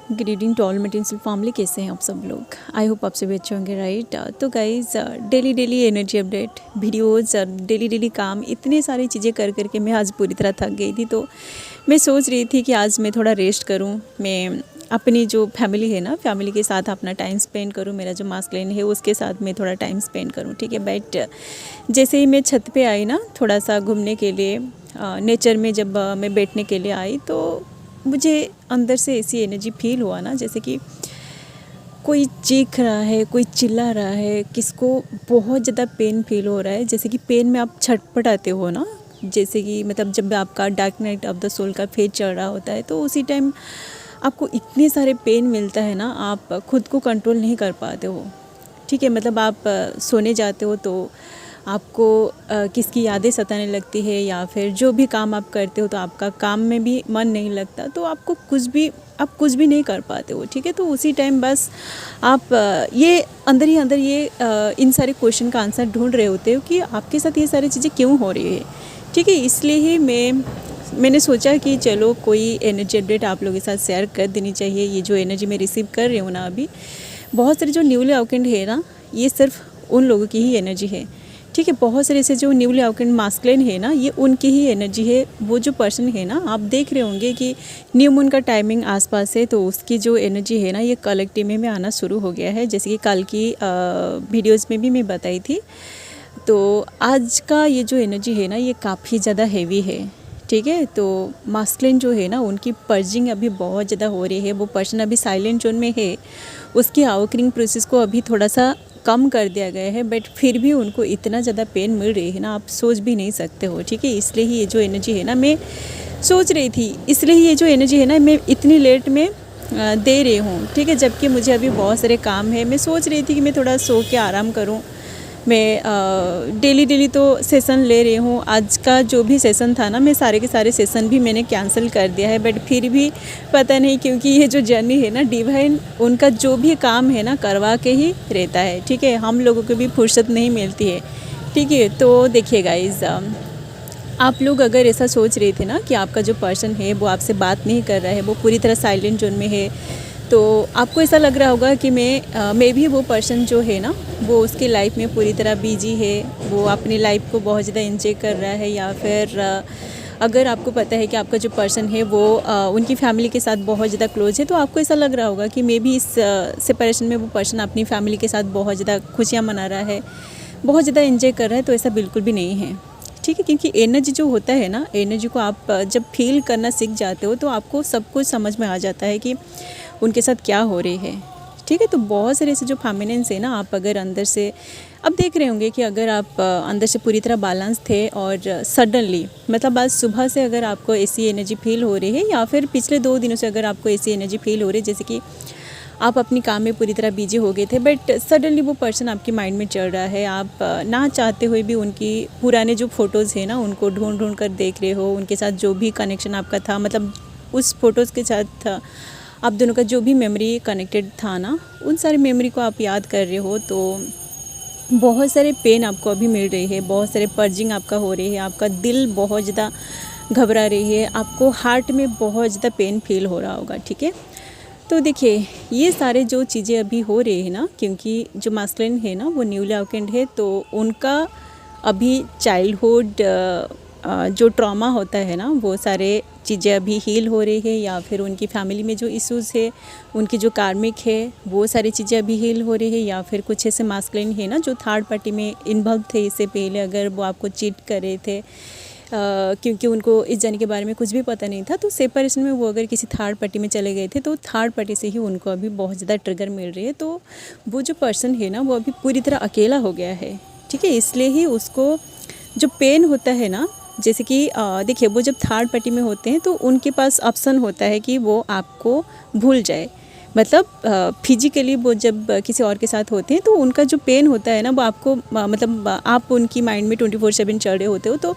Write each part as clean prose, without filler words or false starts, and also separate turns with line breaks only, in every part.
Good evening to all मेटेंसिल family. कैसे हैं आप सब लोग? आई होप आप सभी अच्छे होंगे, राइट। तो guys, daily daily energy update videos, daily daily काम, इतने सारी चीज़ें कर करके मैं आज पूरी तरह थक गई थी। तो मैं सोच रही थी कि आज मैं थोड़ा रेस्ट करूं, मैं अपनी जो फैमिली है ना, फैमिली के साथ अपना टाइम स्पेंड करूं, मेरा जो मास्कुलिन है उसके साथ मैं थोड़ा टाइम स्पेंड करूं, ठीक है। बट जैसे ही मैं छत पे आई ना, थोड़ा सा घूमने के लिए, नेचर में जब मैं बैठने के लिए आई, तो मुझे अंदर से ऐसी एनर्जी फील हुआ ना, जैसे कि कोई चीख रहा है, कोई चिल्ला रहा है, किसको बहुत ज़्यादा पेन फील हो रहा है। जैसे कि पेन में आप छटपटाते हो ना, जैसे कि मतलब जब आपका dark night of the soul का फेज चल रहा होता है, तो उसी टाइम आपको इतने सारे पेन मिलता है ना, आप खुद को कंट्रोल नहीं कर पाते हो, ठीक है। मतलब आप सोने जाते हो तो आपको किसकी यादें सताने लगती है, या फिर जो भी काम आप करते हो तो आपका काम में भी मन नहीं लगता, तो आपको कुछ भी नहीं कर पाते हो, ठीक है। तो उसी टाइम बस आप ये अंदर ही अंदर ये इन सारे क्वेश्चन का आंसर ढूंढ रहे होते हो कि आपके साथ ये सारी चीज़ें क्यों हो रही है, ठीक है। इसलिए ही मैंने सोचा कि चलो कोई एनर्जी अपडेट आप लोगों के साथ शेयर कर देनी चाहिए। ये जो एनर्जी मैं रिसीव कर रही हूँ ना अभी, बहुत सारे जो न्यूली अवेकेंड है ना, ये सिर्फ उन लोगों की ही एनर्जी है, ठीक है। बहुत सारे ऐसे जो न्यूली अवेकेंड मास्कुलिन है ना, ये उनकी ही एनर्जी है। वो जो पर्सन है ना, आप देख रहे होंगे कि न्यू मून का टाइमिंग आसपास है, तो उसकी जो एनर्जी है ना, ये कलेक्टिव में आना शुरू हो गया है, जैसे कि कल की वीडियोज़ में भी मैं बताई थी। तो आज का ये जो एनर्जी है ना, ये काफ़ी ज़्यादा हैवी है, ठीक है। तो मास्कुलिन जो है ना, उनकी पर्जिंग अभी बहुत ज़्यादा हो रही है। वो पर्सन अभी साइलेंट जोन में है, उसकी अवेकनिंग प्रोसेस को अभी थोड़ा सा कम कर दिया गया है, बट फिर भी उनको इतना ज़्यादा पेन मिल रही है ना, आप सोच भी नहीं सकते हो, ठीक है। इसलिए ही ये जो एनर्जी है ना, मैं सोच रही थी, इसलिए ही ये जो एनर्जी है ना, मैं इतनी लेट में दे रही हूँ, ठीक है। जबकि मुझे अभी बहुत सारे काम है। मैं सोच रही थी कि मैं थोड़ा सो के आराम करूँ। मैं डेली डेली तो सेशन ले रही हूँ। आज का जो भी सेशन था ना, मैं सारे के सारे सेशन भी मैंने कैंसिल कर दिया है, बट फिर भी पता नहीं, क्योंकि ये जो जर्नी है ना, डिवाइन उनका जो भी काम है ना, करवा के ही रहता है, ठीक है। हम लोगों को भी फुर्सत नहीं मिलती है, ठीक है। तो देखिए गाइज, आप लोग अगर ऐसा सोच रहे थे ना कि आपका जो पर्सन है वो आपसे बात नहीं कर रहा है, वो पूरी तरह साइलेंट जोन में है, तो आपको ऐसा लग रहा होगा कि मैं भी वो पर्सन जो है ना, वो उसकी लाइफ में पूरी तरह बिजी है, वो अपनी लाइफ को बहुत ज़्यादा एंजॉय कर रहा है। या फिर अगर आपको पता है कि आपका जो पर्सन है वो उनकी फैमिली के साथ बहुत ज़्यादा क्लोज है, तो आपको ऐसा लग रहा होगा कि मे भी इस सेपरेशन में वो पर्सन अपनी फैमिली के साथ बहुत ज़्यादा खुशियाँ मना रहा है, बहुत ज़्यादा एंजॉय कर रहा है। तो ऐसा बिल्कुल भी नहीं है, ठीक है। क्योंकि एनर्जी जो होता है ना, एनर्जी को आप जब फील करना सीख जाते हो, तो आपको सब कुछ समझ में आ जाता है कि उनके साथ क्या हो रही है, ठीक है। तो बहुत सारे ऐसे जो फेमिनिन्स है ना, आप अगर अंदर से अब देख रहे होंगे कि अगर आप अंदर से पूरी तरह बैलेंस थे, और सडनली मतलब आज सुबह से अगर आपको ऐसी एनर्जी फील हो रही है, या फिर पिछले 2 दिनों से अगर आपको ऐसी एनर्जी फील हो रही है, जैसे कि आप अपनी काम में पूरी तरह बिजी हो गए थे, बट सडनली वो पर्सन आपके माइंड में चल रहा है, आप ना चाहते हुए भी उनकी पुराने जो फ़ोटोज़ है ना, उनको ढूंढ ढूंढ कर देख रहे हो। उनके साथ जो भी कनेक्शन आपका था, मतलब उस फ़ोटोज़ के साथ आप दोनों का जो भी मेमोरी कनेक्टेड था ना, उन सारी मेमोरी को आप याद कर रहे हो। तो बहुत सारे पेन आपको अभी मिल रही है, बहुत सारे पर्जिंग आपका हो रही है, आपका दिल बहुत ज़्यादा घबरा रही है, आपको हार्ट में बहुत ज़्यादा पेन फील हो रहा होगा, ठीक है। तो देखिए, ये सारे जो चीज़ें अभी हो रही है ना, क्योंकि जो मास्कुलिन है ना, वो न्यूली अवेकेंड है, तो उनका अभी चाइल्डहुड जो ट्रॉमा होता है ना, वो सारे चीज़ें अभी हील हो रही है, या फिर उनकी फैमिली में जो इश्यूज़ है, उनकी जो कार्मिक है, वो सारी चीज़ें अभी हील हो रही है। या फिर कुछ ऐसे मास्कुलिन है ना, जो थर्ड पार्टी में इन्वॉल्व थे इससे पहले, अगर वो आपको चीट कर रहे थे, क्योंकि उनको इस जाने के बारे में कुछ भी पता नहीं था, तो सेपरेशन में वो अगर किसी थर्ड पार्टी में चले गए थे, तो थर्ड पार्टी से ही उनको अभी बहुत ज़्यादा ट्रिगर मिल रही है। तो वो जो पर्सन है ना, वो अभी पूरी तरह अकेला हो गया है, ठीक है। इसलिए ही उसको जो पेन होता है ना, जैसे कि देखिए, वो जब थर्ड पार्टी में होते हैं, तो उनके पास ऑप्शन होता है कि वो आपको भूल जाए। मतलब फिजिकली वो जब किसी और के साथ होते हैं, तो उनका जो पेन होता है ना, वो आपको मतलब आप उनकी माइंड में 24/7 चल रहे होते हो, तो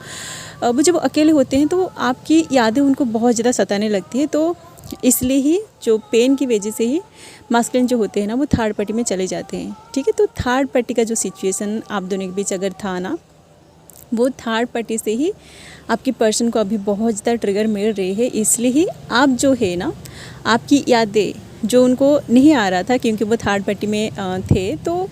वो जब अकेले होते हैं, तो आपकी यादें उनको बहुत ज़्यादा सताने लगती है। तो इसलिए ही जो पेन की वजह से ही मास्कुलिन जो होते हैं ना, वो थर्ड पार्टी में चले जाते हैं, ठीक है। तो थर्ड पार्टी का जो सिचुएशन आप दोनों के बीच अगर था ना, वो थर्ड पार्टी से ही आपकी पर्सन को अभी बहुत ज़्यादा ट्रिगर मिल रही है। इसलिए ही आप जो है ना, आपकी यादें जो उनको नहीं आ रहा था क्योंकि वो थर्ड पार्टी में थे। तो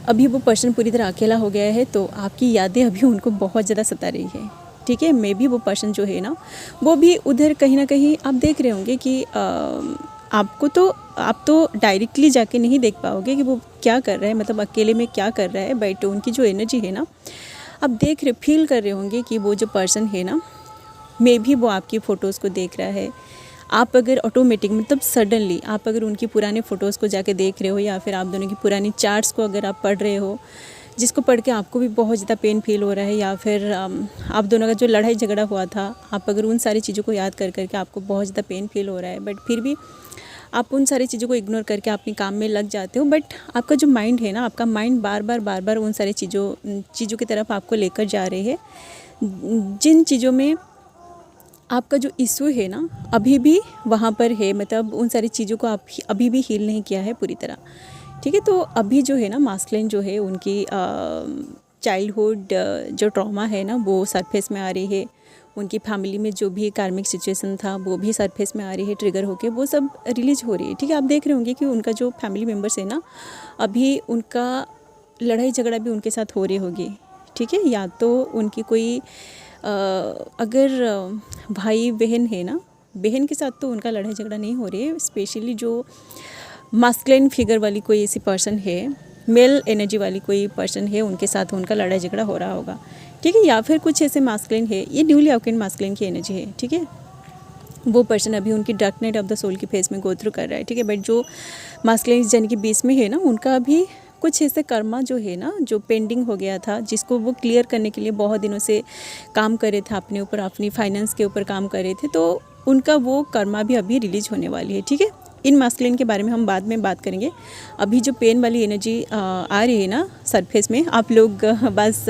अभी वो पर्सन पूरी तरह अकेला हो गया है, तो आपकी यादें अभी उनको बहुत ज़्यादा सता रही है। ठीक है, मे भी वो पर्सन जो है ना वो भी उधर कहीं ना कहीं आप देख रहे होंगे कि आप तो डायरेक्टली जाके नहीं देख पाओगे कि वो क्या कर रहा है, मतलब अकेले में क्या कर रहा है, बट उनकी जो एनर्जी है ना आप देख रहे फील कर रहे होंगे कि वो जो पर्सन है ना मे भी वो आपकी फ़ोटोज़ को देख रहा है। आप अगर ऑटोमेटिक मतलब सडनली आप अगर उनकी पुराने फ़ोटोज़ को जाके देख रहे हो या फिर आप दोनों की पुरानी चार्ट्स को अगर आप पढ़ रहे हो, जिसको पढ़ के आपको भी बहुत ज़्यादा पेन फील हो रहा है, या फिर आप दोनों का जो लड़ाई झगड़ा हुआ था, आप अगर उन सारी चीज़ों को याद कर करके आपको बहुत ज़्यादा पेन फील हो रहा है, बट फिर भी आप उन सारी चीज़ों को इग्नोर करके अपने काम में लग जाते हो। बट आपका जो माइंड है ना, आपका माइंड बार बार उन सारी चीज़ों की तरफ आपको लेकर जा रही है, जिन चीज़ों में आपका जो इशू है ना अभी भी वहाँ पर है, मतलब उन सारी चीज़ों को आप अभी भी हील नहीं किया है पूरी तरह। ठीक है, तो अभी जो है ना मास्कुलिन जो है उनकी चाइल्डहुड जो ट्रॉमा है ना वो सरफेस में आ रही है। उनकी फैमिली में जो भी कार्मिक सिचुएशन था वो भी सरफेस में आ रही है, ट्रिगर होके वो सब रिलीज हो रही है। ठीक है, आप देख रहे होंगे कि उनका जो फैमिली मेम्बर्स है ना अभी उनका लड़ाई झगड़ा भी उनके साथ हो रही होगी। ठीक है, या तो उनकी कोई अगर भाई बहन है ना, बहन के साथ तो उनका लड़ाई झगड़ा नहीं हो रही है, स्पेशली जो मास्कुलिन फिगर वाली कोई ऐसी पर्सन है, मेल एनर्जी वाली कोई पर्सन है, उनके साथ उनका लड़ाई झगड़ा हो रहा होगा। ठीक है, या फिर कुछ ऐसे मास्कुलिन है, ये न्यूली अवेकेंड मास्कुलिन की एनर्जी है। ठीक है, वो पर्सन अभी उनकी dark night of the soul की फेज में गो थ्रू कर रहा है। ठीक है, बट जो मास्कुलिन जन के बीच में है ना उनका अभी कुछ ऐसे कर्मा जो है ना जो पेंडिंग हो गया था, जिसको वो क्लियर करने के लिए बहुत दिनों से काम कर रहे थे अपने ऊपर, अपनी फाइनेंस के ऊपर काम कर रहे थे, तो उनका वो कर्मा भी अभी रिलीज होने वाली है। ठीक है, इन मास्कुलिन के बारे में हम बाद में बात करेंगे। अभी जो पेन वाली एनर्जी आ रही है ना सरफेस में, आप लोग बस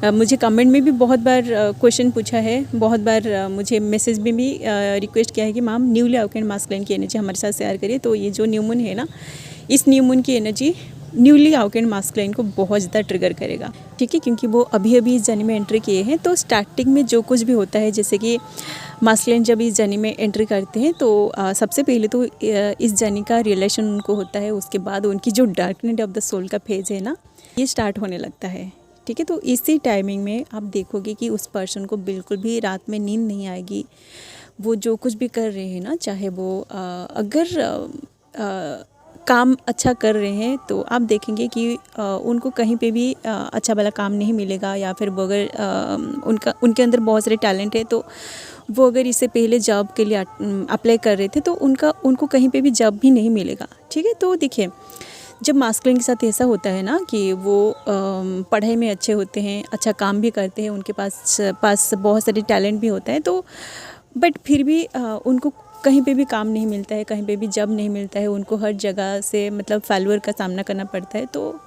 मुझे कमेंट में भी बहुत बार क्वेश्चन पूछा है, बहुत बार मुझे मैसेज में भी रिक्वेस्ट किया है कि मैम न्यूली अवेकेंड मास्कुलिन की एनर्जी हमारे साथ शेयर करिए। तो ये जो न्यू मून है ना, इस न्यू मून की एनर्जी न्यूली अवेकेंड मास्कुलिन को बहुत ज़्यादा ट्रिगर करेगा। ठीक है, क्योंकि वो अभी इस जर्नी में एंट्री किए हैं, तो स्टार्टिंग में जो कुछ भी होता है, जैसे कि मास्कुलिन जब इस जर्नी में एंट्री करते हैं तो सबसे पहले तो इस जर्नी का रिलेशन उनको होता है, उसके बाद उनकी जो dark night of the soul का फेज है ना ये स्टार्ट होने लगता है। ठीक है, तो इसी टाइमिंग में आप देखोगे कि उस पर्सन को बिल्कुल भी रात में नींद नहीं आएगी। वो जो कुछ भी कर रहे हैं ना, चाहे वो अगर काम अच्छा कर रहे हैं तो आप देखेंगे कि उनको कहीं पे भी अच्छा वाला काम नहीं मिलेगा, या फिर वो अगर उनके अंदर बहुत सारे टैलेंट है तो वो अगर इससे पहले जॉब के लिए अप्लाई कर रहे थे तो उनको कहीं पे भी जॉब भी नहीं मिलेगा। ठीक है, तो देखिए जब मास्कुलिन के साथ ऐसा होता है ना कि वो पढ़ाई में अच्छे होते हैं, अच्छा काम भी करते हैं, उनके पास बहुत सारे टैलेंट भी होता है, तो बट फिर भी उनको कहीं पे भी काम नहीं मिलता है, कहीं पे भी जॉब नहीं मिलता है, उनको हर जगह से मतलब फेल्यूर का सामना करना पड़ता है। तो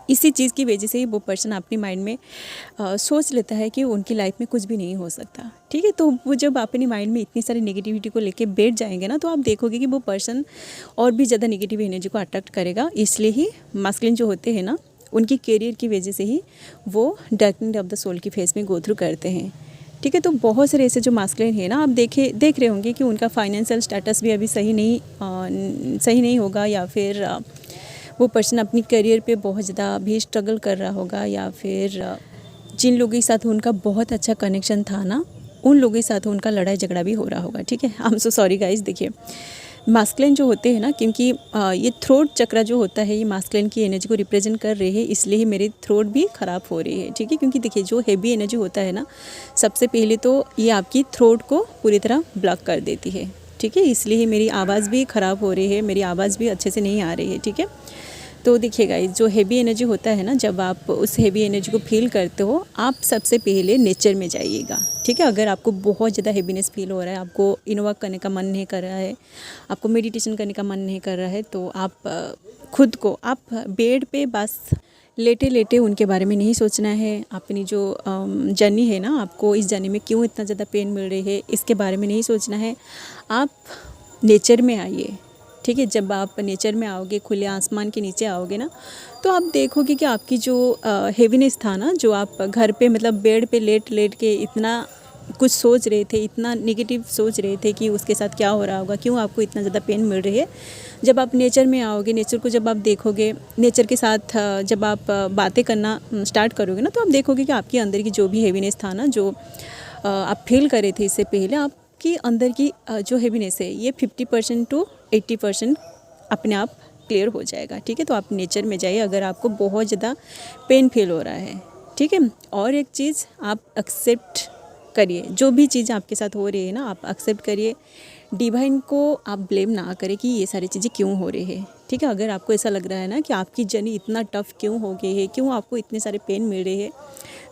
इसी चीज़ की वजह से ही वो पर्सन अपनी माइंड में सोच लेता है कि उनकी लाइफ में कुछ भी नहीं हो सकता। ठीक है, तो वो जब अपनी माइंड में इतनी सारी नेगेटिविटी को लेके बैठ जाएंगे ना, तो आप देखोगे कि वो पर्सन और भी ज़्यादा नेगेटिव एनर्जी को अट्रैक्ट करेगा। इसलिए ही मास्कुलिन जो होते हैं ना उनकी करियर की वजह से ही वो dark night of the soul की फेज में गो थ्रू करते हैं। ठीक है, तो बहुत सारे ऐसे जो मास्कुलिन है ना आप देख रहे होंगे कि उनका फाइनेंशियल स्टेटस भी अभी सही नहीं होगा, या फिर वो पर्सन अपनी करियर पे बहुत ज़्यादा भी स्ट्रगल कर रहा होगा, या फिर जिन लोगों के साथ उनका बहुत अच्छा कनेक्शन था ना उन लोगों के साथ उनका लड़ाई झगड़ा भी हो रहा होगा। ठीक है, I am so sorry guys. देखिए मास्कुलिन जो होते हैं ना, क्योंकि ये थ्रोट चक्र जो होता है ये मास्कुलिन की एनर्जी को रिप्रेजेंट कर रहे हैं, इसलिए ही मेरी थ्रोट भी ख़राब हो रही है। ठीक है, क्योंकि देखिए जो हैवी एनर्जी होता है ना सबसे पहले तो ये आपकी थ्रोट को पूरी तरह ब्लॉक कर देती है। ठीक है, इसलिए ही मेरी आवाज़ भी ख़राब हो रही है, मेरी आवाज़ भी अच्छे से नहीं आ रही है। ठीक है, तो देखिए गाइस जो हैवी एनर्जी होता है ना, जब आप उस हैवी एनर्जी को फील करते हो आप सबसे पहले नेचर में जाइएगा। ठीक है, अगर आपको बहुत ज़्यादा हैवीनेस फील हो रहा है, आपको इनवॉक करने का मन नहीं कर रहा है, आपको मेडिटेशन करने का मन नहीं कर रहा है, तो आप खुद को आप बेड पे बस लेटे लेटे उनके बारे में नहीं सोचना है। अपनी जो जर्नी है ना, आपको इस जर्नी में क्यों इतना ज़्यादा पेन मिल रही है इसके बारे में नहीं सोचना है। आप नेचर में आइए। ठीक है, जब आप नेचर में आओगे, खुले आसमान के नीचे आओगे ना, तो आप देखोगे कि आपकी जो हेवीनेस था ना, जो आप घर पे मतलब बेड पे लेट के इतना कुछ सोच रहे थे, इतना नेगेटिव सोच रहे थे कि उसके साथ क्या हो रहा होगा, क्यों आपको इतना ज़्यादा पेन मिल रही है। जब आप नेचर में आओगे, नेचर को जब आप देखोगे, नेचर के साथ जब आप बातें करना स्टार्ट करोगे ना, तो आप देखोगे कि आपके अंदर की जो भी हैवीनेस था ना, जो आप फील कर रहे थे इससे पहले, आपकी अंदर की जो हैवीनेस है ये 50% टू 80% अपने आप क्लियर हो जाएगा। ठीक है, तो आप नेचर में जाइए अगर आपको बहुत ज़्यादा पेन फील हो रहा है। ठीक है, और एक चीज़ आप एक्सेप्ट करिए, जो भी चीज़ आपके साथ हो रही है ना, आप एक्सेप्ट करिए। डिवाइन को आप ब्लेम ना करें कि ये सारी चीज़ें क्यों हो रही है। ठीक है, अगर आपको ऐसा लग रहा है ना कि आपकी जर्नी इतना टफ क्यों हो गई है, क्यों आपको इतने सारे पेन मिल रहे हैं,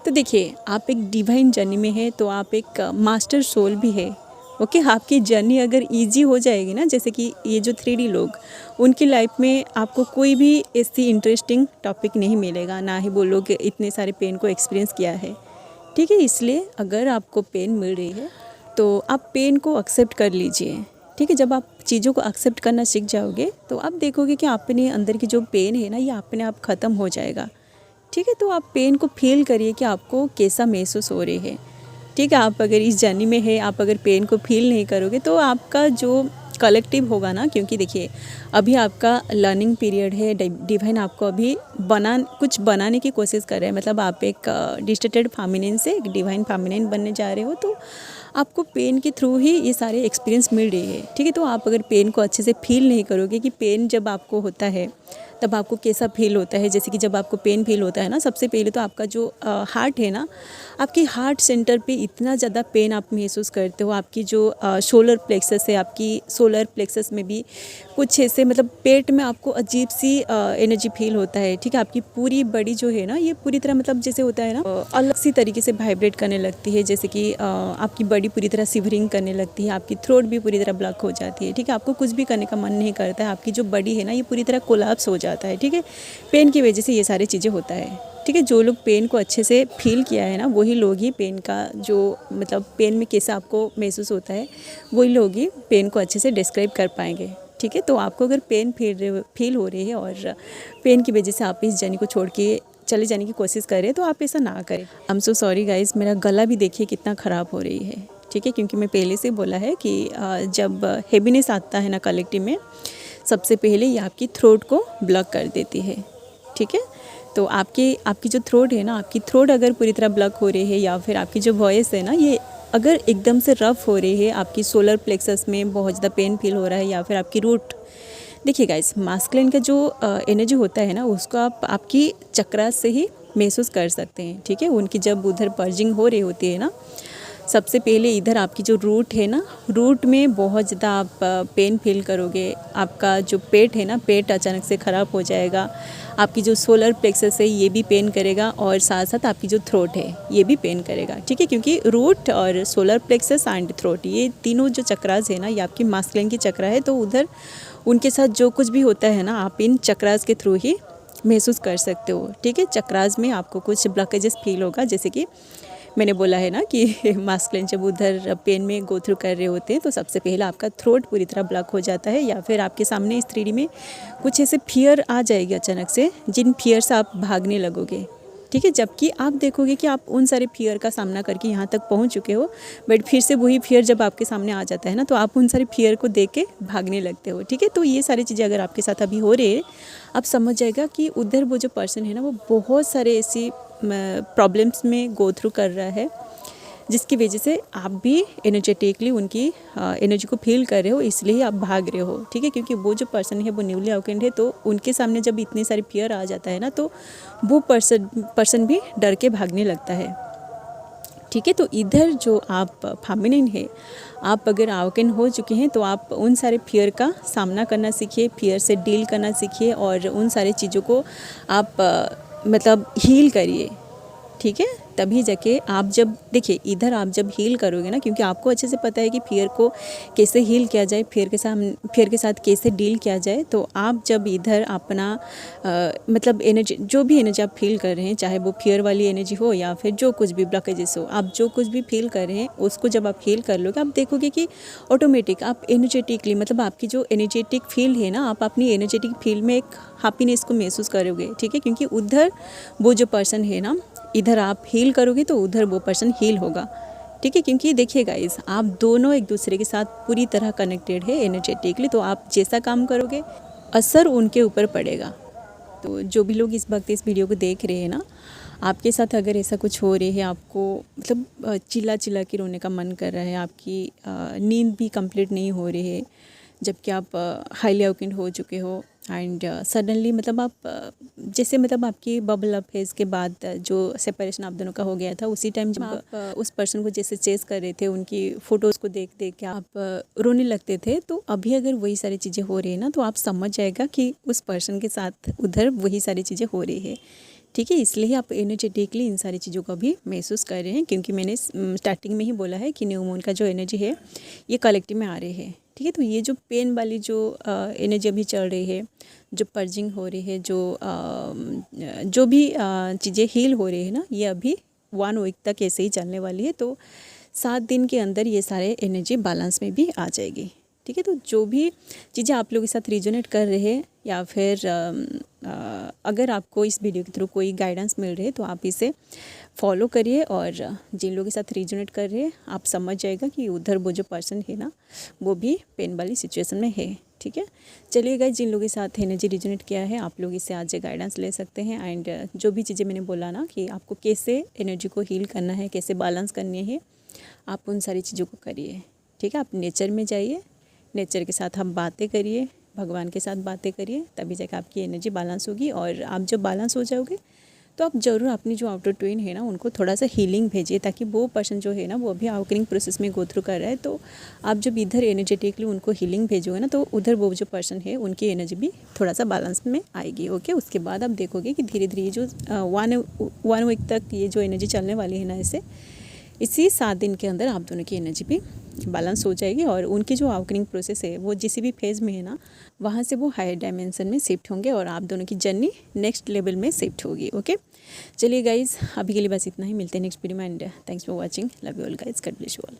तो देखिए आप एक डिवाइन जर्नी में है, तो आप एक मास्टर सोल भी है। ओके, आपकी जर्नी अगर इजी हो जाएगी ना, जैसे कि ये जो 3D लोग, उनकी लाइफ में आपको कोई भी ऐसी इंटरेस्टिंग टॉपिक नहीं मिलेगा, ना ही वो लोग इतने सारे पेन को एक्सपीरियंस किया है। ठीक है, इसलिए अगर आपको पेन मिल रही है तो आप पेन को एक्सेप्ट कर लीजिए। ठीक है, जब आप चीज़ों को एक्सेप्ट करना सीख जाओगे तो आप देखोगे कि अपने अंदर की जो पेन है ना, ये अपने आप ख़त्म हो जाएगा। ठीक है, तो आप पेन को फील करिए कि आपको कैसा महसूस हो रही है। ठीक है, आप अगर इस जर्नी में है, आप अगर पेन को फील नहीं करोगे तो आपका जो कलेक्टिव होगा ना, क्योंकि देखिए अभी आपका लर्निंग पीरियड है, डिवाइन आपको अभी कुछ बनाने की कोशिश कर रहे हैं। मतलब आप एक डिस्टर्टेड फेमिनिन से एक डिवाइन फेमिनिन बनने जा रहे हो, तो आपको पेन के थ्रू ही ये सारे एक्सपीरियंस मिल रही है। ठीक है, तो आप अगर पेन को अच्छे से फील नहीं करोगे कि पेन जब आपको होता है तब आपको कैसा फील होता है। जैसे कि जब आपको पेन फील होता है ना, सबसे पहले तो आपका जो हार्ट है ना, आपकी हार्ट सेंटर पे इतना ज़्यादा पेन आप महसूस करते हो। आपकी जो सोलर प्लेक्सस है, आपकी सोलर प्लेक्सस में भी कुछ ऐसे, मतलब पेट में आपको अजीब सी एनर्जी फील होता है। ठीक है, आपकी पूरी बॉडी जो है ना, ये पूरी तरह, मतलब जैसे होता है ना, अलग सी तरीके से वाइब्रेट करने लगती है। जैसे कि आपकी बॉडी पूरी तरह सिवरिंग करने लगती है, आपकी थ्रोट भी पूरी तरह ब्लॉक हो जाती है। ठीक है, आपको कुछ भी करने का मन नहीं करता है, आपकी जो बॉडी है ना, ये पूरी तरह कोलैप्स हो जाता है। ठीक है, पेन की वजह से ये सारी चीज़ें होता है। ठीक है, जो लोग पेन को अच्छे से फील किया है ना, वही लोग ही पेन का जो, मतलब पेन में कैसा आपको महसूस होता है, वही लोग ही पेन को अच्छे से डिस्क्राइब कर पाएंगे। ठीक है, तो आपको अगर पेन फील हो रही है और पेन की वजह से आप इस जर्नी को छोड़ के चले जाने की कोशिश कर रहे हैं, तो आप ऐसा ना करें। I am so sorry guys, मेरा गला भी देखिए कितना ख़राब हो रही है। ठीक है, क्योंकि मैं पहले से बोला है कि जब हैवीनेस आता है ना कलेक्टिव में, सबसे पहले ये आपकी थ्रोट को ब्लॉक कर देती है। ठीक है, तो आपकी जो थ्रोट है ना, आपकी थ्रोट अगर पूरी तरह ब्लॉक हो रही है, या फिर आपकी जो वॉइस है ना, ये अगर एकदम से रफ़ हो रही है, आपकी सोलर प्लेक्सस में बहुत ज़्यादा पेन फील हो रहा है, या फिर आपकी रूट, देखिए गाइस, मास्कुलिन का जो एनर्जी होता है ना, उसको आप आपकी चक्रास से ही महसूस कर सकते हैं। ठीक है, उनकी जब उधर पर्जिंग हो रही होती है ना, सबसे पहले इधर आपकी जो रूट है ना, रूट में बहुत ज़्यादा आप पेन फील करोगे। आपका जो पेट है ना, पेट अचानक से ख़राब हो जाएगा। आपकी जो सोलर प्लेक्सस है ये भी पेन करेगा, और साथ साथ आपकी जो थ्रोट है ये भी पेन करेगा। ठीक है, क्योंकि रूट और सोलर प्लेक्सस एंड थ्रोट, ये तीनों जो चक्रास है ना, ये आपकी मास्कुलिन की चक्रा है। तो उधर उनके साथ जो कुछ भी होता है ना, आप इन चक्रास के थ्रू ही महसूस कर सकते हो। ठीक है, चक्रास में आपको कुछ ब्लॉकेजेस फील होगा, जैसे कि मैंने बोला है ना कि मास्कुलिन जब उधर पेन में गो थ्रू कर रहे होते हैं, तो सबसे पहले आपका थ्रोट पूरी तरह ब्लॉक हो जाता है, या फिर आपके सामने इस 3D में कुछ ऐसे फियर आ जाएगी अचानक से, जिन फियर से आप भागने लगोगे। ठीक है, जबकि आप देखोगे कि आप उन सारे फियर का सामना करके यहाँ तक पहुँच चुके हो, बट फिर से वही फियर जब आपके सामने आ जाता है ना, तो आप उन सारे फियर को देख के भागने लगते हो। ठीक है, तो ये सारी चीज़ें अगर आपके साथ अभी हो रही है, आप समझ जाएगा कि उधर वो जो पर्सन है ना, वो बहुत सारे ऐसी प्रॉब्लम्स में गो थ्रू कर रहा है, जिसकी वजह से आप भी एनर्जेटिकली उनकी एनर्जी को फील कर रहे हो, इसलिए आप भाग रहे हो। ठीक है, क्योंकि वो जो पर्सन है वो न्यूली अवेकेंड है, तो उनके सामने जब इतने सारे फियर आ जाता है ना, तो वो पर्सन भी डर के भागने लगता है। ठीक है, तो इधर जो आप फेमिनिन है, आप अगर अवेकन हो चुके हैं, तो आप उन सारे फियर का सामना करना सीखिए, फियर से डील करना सीखिए, और उन सारी चीज़ों को आप मतलब हील करिए। ठीक है, तभी जाके आप जब देखिए इधर आप जब हील करोगे ना, क्योंकि आपको अच्छे से पता है कि फियर को कैसे हील किया जाए, फियर के साथ कैसे डील किया जाए, तो आप जब इधर अपना मतलब एनर्जी, जो भी एनर्जी आप फील कर रहे हैं, चाहे वो फियर वाली एनर्जी हो या फिर जो कुछ भी ब्लॉकेजेस हो, आप जो कुछ भी फील कर रहे हैं उसको जब आप हील कर लोगे, आप देखोगे कि ऑटोमेटिक आप एनर्जेटिकली, मतलब आपकी जो एनर्जेटिक फील्ड है ना, आप अपनी एनर्जेटिक फील्ड में एक हैप्पीनेस को महसूस करोगे। ठीक है, क्योंकि उधर वो जो पर्सन है ना, इधर आप हील करोगे तो उधर वो पर्सन हील होगा। ठीक है, क्योंकि देखिए गाइस, आप दोनों एक दूसरे के साथ पूरी तरह कनेक्टेड है एनर्जेटिकली, तो आप जैसा काम करोगे असर उनके ऊपर पड़ेगा। तो जो भी लोग इस वक्त इस वीडियो को देख रहे हैं ना, आपके साथ अगर ऐसा कुछ हो रही है, आपको मतलब चिल्ला चिल्ला के रोने का मन कर रहा है, आपकी नींद भी कंप्लीट नहीं हो रही है, जबकि आप हाईली अवेकेंड हो चुके हो एंड सडनली मतलब आप जैसे मतलब आपकी बबल अप फेज के बाद जो सेपरेशन आप दोनों का हो गया था, उसी टाइम जब आप उस पर्सन को जैसे चेस कर रहे थे, उनकी फ़ोटोज़ को देख देख के आप रोने लगते थे, तो अभी अगर वही सारी चीज़ें हो रही है ना, तो आप समझ जाएगा कि उस पर्सन के साथ उधर वही सारी चीज़ें हो रही है। ठीक है, इसलिए आप एनर्जेटिकली इन सारी चीज़ों को भी महसूस कर रहे हैं, क्योंकि मैंने स्टार्टिंग में ही बोला है कि न्यू मून का जो एनर्जी है ये कलेक्टिव में आ रही है। ठीक है, तो ये जो पेन वाली जो एनर्जी अभी चल रही है, जो पर्जिंग हो रही है, जो भी चीज़ें हील हो रही है ना, ये अभी 1 वीक तक ऐसे ही चलने वाली है। तो 7 दिन के अंदर ये सारे एनर्जी बैलेंस में भी आ जाएगी। ठीक है, तो जो भी चीज़ें आप लोगों के साथ रिजोनेट कर रहे हैं, या फिर अगर आपको इस वीडियो के थ्रू कोई गाइडेंस मिल रही है, तो आप इसे फॉलो करिए, और जिन लोगों के साथ रिजोनेट कर रहे हैं, आप समझ जाएगा कि उधर वो जो पर्सन है ना, वो भी पेन वाली सिचुएशन में है। ठीक है, चलिए गाइस, जिन लोगों के साथ एनर्जी रिजोनेट किया है, आप लोग इससे आज गाइडेंस ले सकते हैं। एंड जो भी चीज़ें मैंने बोला ना कि आपको कैसे एनर्जी को हील करना है, कैसे बैलेंस करनी है, आप उन सारी चीज़ों को करिए। ठीक है, आप नेचर में जाइए, नेचर के साथ आप बातें करिए, भगवान के साथ बातें करिए, तभी जाकर आपकी एनर्जी बैलेंस होगी। और आप जब बैलेंस हो जाओगे, तो आप ज़रूर अपनी जो आउटर ट्विन है ना, उनको थोड़ा सा हीलिंग भेजिए, ताकि वो पर्सन जो है ना, वो अभी आउटरिंग प्रोसेस में गो थ्रू कर रहा है। तो आप जब इधर एनर्जेटिकली उनको हीलिंग भेजोगे ना, तो उधर वो जो पर्सन है, उनकी एनर्जी भी थोड़ा सा बैलेंस में आएगी। ओके, उसके बाद आप देखोगे कि धीरे धीरे जो 1 वीक तक ये जो एनर्जी चलने वाली है ना, इसी 7 दिन के अंदर आप दोनों की एनर्जी भी बैलेंस हो जाएगी, और उनकी जो अवेकनिंग प्रोसेस है, वो जिस भी फेज़ में है ना, वहाँ से वो हायर डायमेंशन में शिफ्ट होंगे, और आप दोनों की जर्नी नेक्स्ट लेवल में शिफ्ट होगी। ओके, चलिए गाइज़, अभी के लिए बस इतना ही, मिलते हैं नेक्स्ट वीडियो में। And thanks for watching, love you all guys, God bless you all.